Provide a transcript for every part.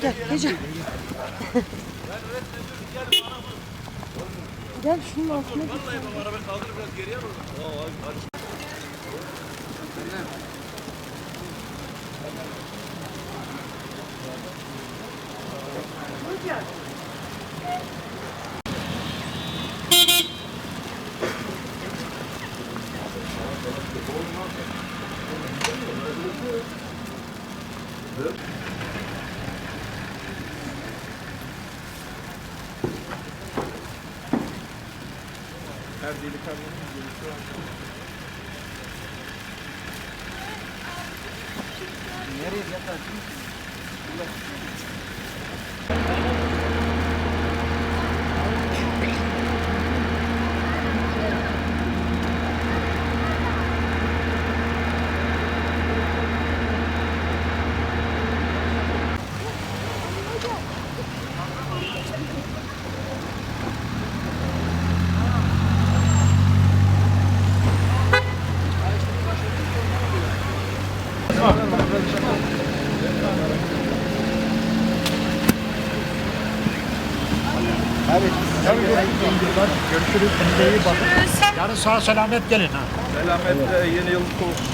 Gel Ece. Gel şunun altına. Vallahi baba arabayı kaldır biraz geriye mi? Her delikanlının görüşü var. Nereye yatarsın? Görüşürüz. Kendinize iyi bakın. Yarın sağ selamet gelin ha. Selametle yeni yıl kutlu olsun.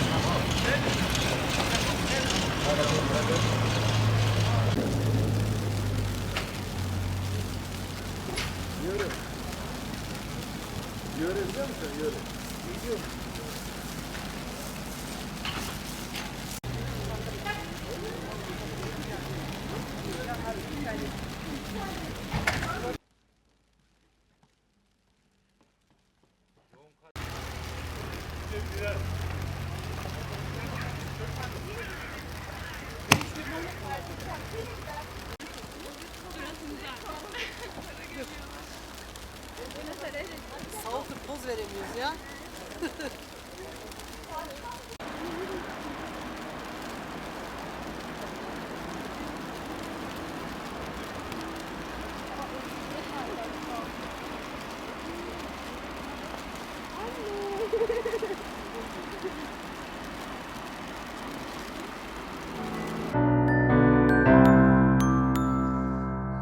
Yöre biliyor musun? Yöre. Biliyorum. Sağ ol, poz veremiyoruz ya.